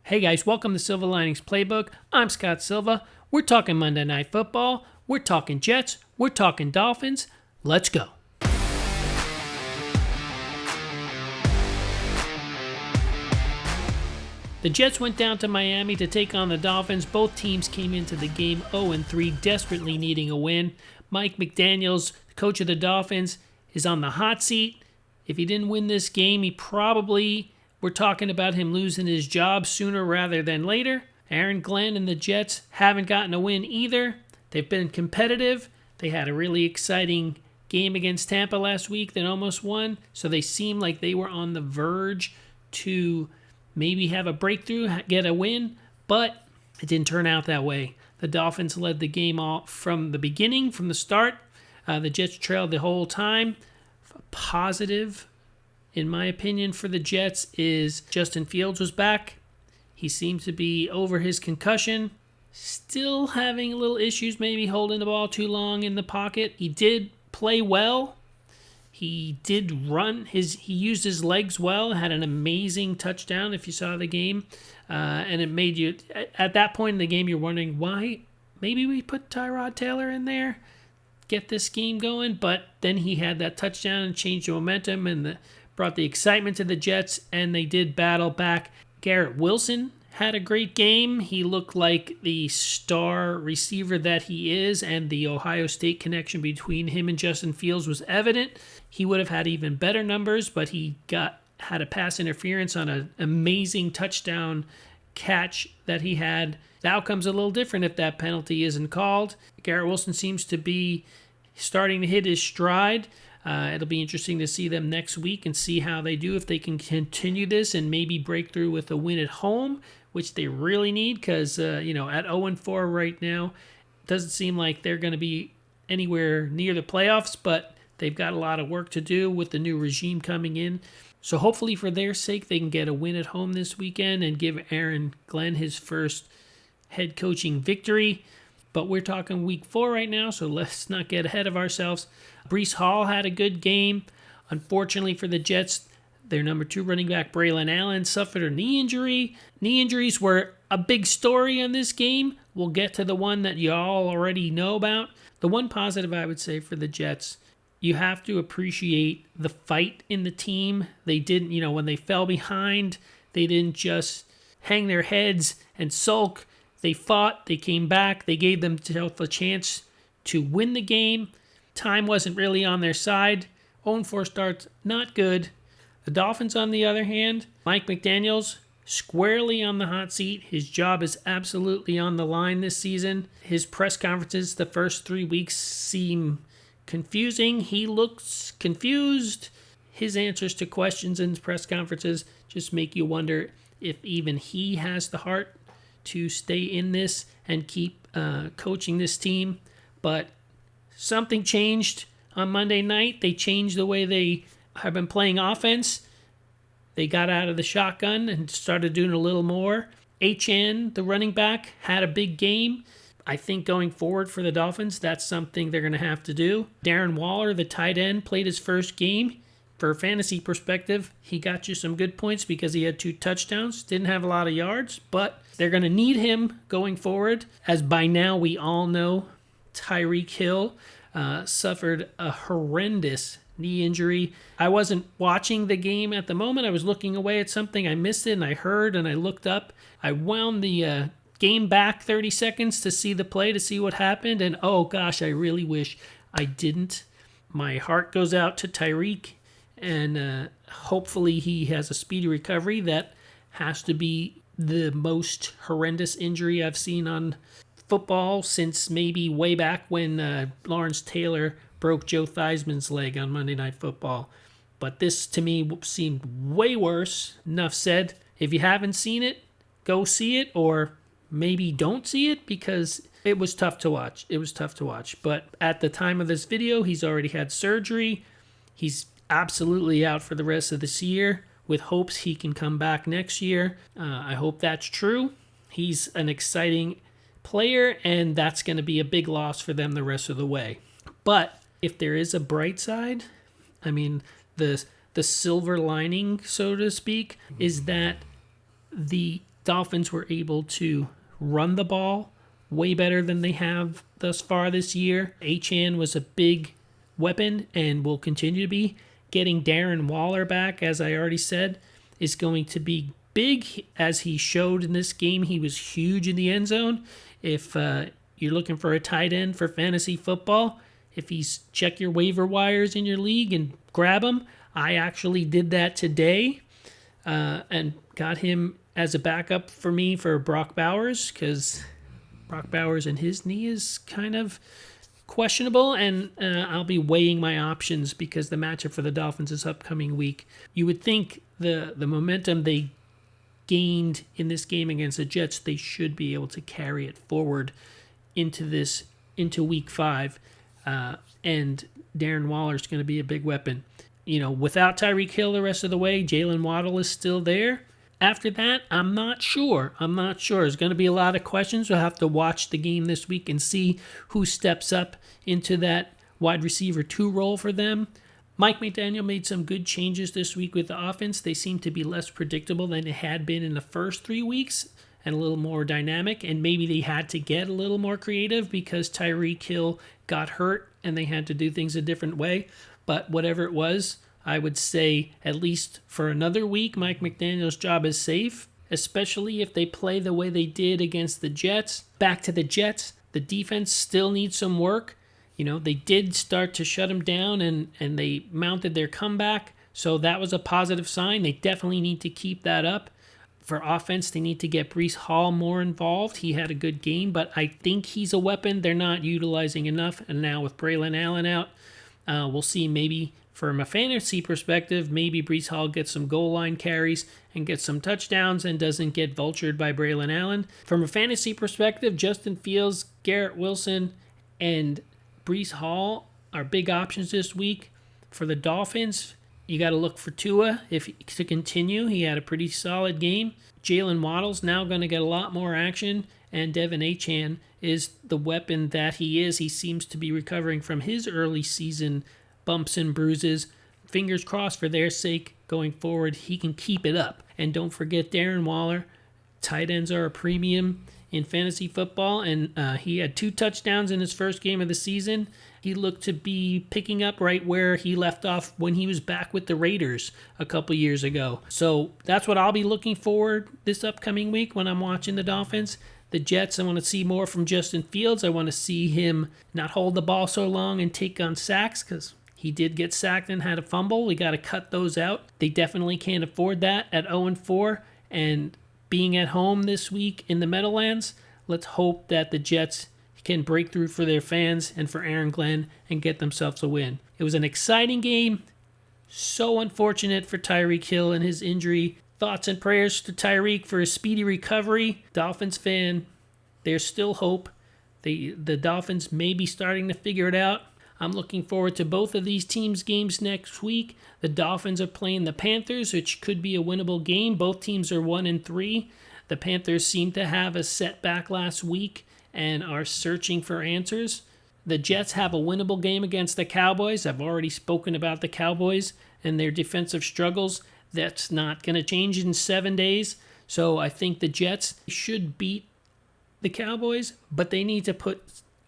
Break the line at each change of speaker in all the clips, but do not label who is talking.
Hey guys, welcome to Silver Linings Playbook. I'm Scott Silva. We're talking Monday Night Football. We're talking Jets. We're talking Dolphins. Let's go. The Jets went down to Miami to take on the Dolphins. Both teams came into the game 0-3, desperately needing a win. Mike McDaniel, coach of the Dolphins, is on the hot seat. If he didn't win this game, we're talking about him losing his job sooner rather than later. Aaron Glenn and the Jets haven't gotten a win either. They've been competitive. They had a really exciting game against Tampa last week that almost won. So they seemed like they were on the verge to maybe have a breakthrough, get a win. But it didn't turn out that way. The Dolphins led the game all from the beginning, from the start. The Jets trailed the whole time. Positive, in my opinion, for the Jets is Justin Fields was back. He seems to be over his concussion. Still having a little issues, maybe holding the ball too long in the pocket. He did play well. He did run. He used his legs well. Had an amazing touchdown if you saw the game. And it made you, at that point in the game, you're wondering why maybe we put Tyrod Taylor in there, get this game going. But then he had that touchdown and changed the momentum and brought the excitement to the Jets, and they did battle back. Garrett Wilson had a great game. He looked like the star receiver that he is, and the Ohio State connection between him and Justin Fields was evident. He would have had even better numbers, but he had a pass interference on an amazing touchdown catch that he had. The outcome's a little different if that penalty isn't called. Garrett Wilson seems to be starting to hit his stride. It'll be interesting to see them next week and see how they do, if they can continue this and maybe break through with a win at home, which they really need because, at 0-4 right now, it doesn't seem like they're going to be anywhere near the playoffs, but they've got a lot of work to do with the new regime coming in. So hopefully for their sake, they can get a win at home this weekend and give Aaron Glenn his first head coaching victory. But we're talking week 4 right now, so let's not get ahead of ourselves. Breece Hall had a good game. Unfortunately for the Jets, their number 2 running back, Braylon Allen, suffered a knee injury. Knee injuries were a big story on this game. We'll get to the one that you all already know about. The one positive I would say for the Jets, you have to appreciate the fight in the team. They didn't, when they fell behind, they didn't just hang their heads and sulk. They fought, they came back, they gave themselves a chance to win the game. Time wasn't really on their side. 0-4 starts, not good. The Dolphins, on the other hand, Mike McDaniel, squarely on the hot seat. His job is absolutely on the line this season. His press conferences the first 3 weeks seem confusing. He looks confused. His answers to questions in his press conferences just make you wonder if even he has the heart to stay in this and keep coaching this team. But something changed on Monday night. They changed the way they have been playing offense. They got out of the shotgun and started doing a little more. HN, the running back, had a big game. I think going forward for the Dolphins, that's something they're going to have to do. Darren Waller, the tight end, played his first game. For a fantasy perspective, he got you some good points because he had 2 touchdowns. Didn't have a lot of yards, but they're going to need him going forward. As by now we all know, Tyreek Hill suffered a horrendous knee injury. I wasn't watching the game at the moment. I was looking away at something. I missed it, and I heard, and I looked up. I wound the game back 30 seconds to see the play, to see what happened, and oh gosh, I really wish I didn't. My heart goes out to Tyreek, and hopefully he has a speedy recovery. That has to be the most horrendous injury I've seen on football since maybe way back when Lawrence Taylor broke Joe Theismann's leg on Monday Night Football. But this, to me, seemed way worse. Enough said. If you haven't seen it, go see it, or maybe don't see it, because it was tough to watch. It was tough to watch. But at the time of this video, he's already had surgery. He's absolutely out for the rest of this year, with hopes he can come back next year. I hope that's true. He's an exciting player, and that's going to be a big loss for them the rest of the way. But if there is a bright side, I mean, the silver lining, so to speak, is that the Dolphins were able to run the ball way better than they have thus far this year. Achane was a big weapon and will continue to be. Getting Darren Waller back, as I already said, is going to be big. As he showed in this game, he was huge in the end zone. If you're looking for a tight end for fantasy football, if he's check your waiver wires in your league and grab him. I actually did that today and got him as a backup for me for Brock Bowers, because Brock Bowers and his knee is kind of questionable, and I'll be weighing my options because the matchup for the Dolphins this upcoming week. You would think the momentum they gained in this game against the Jets, they should be able to carry it forward into week 5, and Darren Waller is going to be a big weapon. Without Tyreek Hill the rest of the way, Jalen Waddle is still there. After that, I'm not sure. There's going to be a lot of questions. We'll have to watch the game this week and see who steps up into that wide receiver 2 role for them. Mike McDaniel made some good changes this week with the offense. They seem to be less predictable than it had been in the first 3 weeks and a little more dynamic. And maybe they had to get a little more creative because Tyreek Hill got hurt and they had to do things a different way. But whatever it was, I would say at least for another week, Mike McDaniel's job is safe, especially if they play the way they did against the Jets. Back to the Jets, the defense still needs some work. They did start to shut them down and they mounted their comeback, so that was a positive sign. They definitely need to keep that up. For offense, they need to get Breece Hall more involved. He had a good game, but I think he's a weapon they're not utilizing enough. And now with Braylon Allen out, we'll see. Maybe from a fantasy perspective, maybe Breece Hall gets some goal line carries and gets some touchdowns and doesn't get vultured by Braylon Allen. From a fantasy perspective, Justin Fields, Garrett Wilson, and Breece Hall are big options this week. For the Dolphins, you got to look for Tua to continue. He had a pretty solid game. Jalen Waddle's now going to get a lot more action, and Devin Achane is the weapon that he is. He seems to be recovering from his early season bumps and bruises. Fingers crossed for their sake going forward, he can keep it up. And don't forget Darren Waller. Tight ends are a premium in fantasy football, and he had 2 touchdowns in his first game of the season. He looked to be picking up right where he left off when he was back with the Raiders a couple years ago. So that's what I'll be looking forward this upcoming week when I'm watching the Dolphins. The Jets, I want to see more from Justin Fields. I want to see him not hold the ball so long and take on sacks, because he did get sacked and had a fumble. We got to cut those out. They definitely can't afford that at 0-4. And being at home this week in the Meadowlands, let's hope that the Jets can break through for their fans and for Aaron Glenn and get themselves a win. It was an exciting game. So unfortunate for Tyreek Hill and his injury. Thoughts and prayers to Tyreek for a speedy recovery. Dolphins fan, there's still hope. The Dolphins may be starting to figure it out. I'm looking forward to both of these teams' games next week. The Dolphins are playing the Panthers, which could be a winnable game. Both teams are 1-3. The Panthers seem to have a setback last week and are searching for answers. The Jets have a winnable game against the Cowboys. I've already spoken about the Cowboys and their defensive struggles. That's not going to change in 7 days. So I think the Jets should beat the Cowboys, but they need to put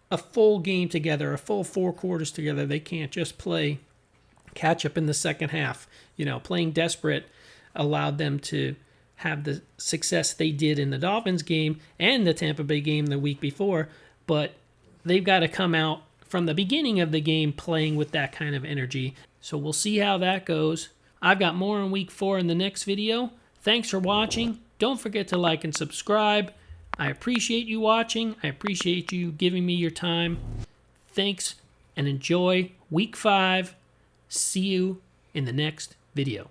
a full game together, a full 4 quarters together. They can't just play catch up in the second half. Playing desperate allowed them to have the success they did in the Dolphins game and the Tampa Bay game the week before, but they've got to come out from the beginning of the game playing with that kind of energy. So we'll see how that goes. I've got more in week 4 in the next video. Thanks for watching. Don't forget to like and subscribe. I appreciate you watching. I appreciate you giving me your time. Thanks and enjoy week 5. See you in the next video.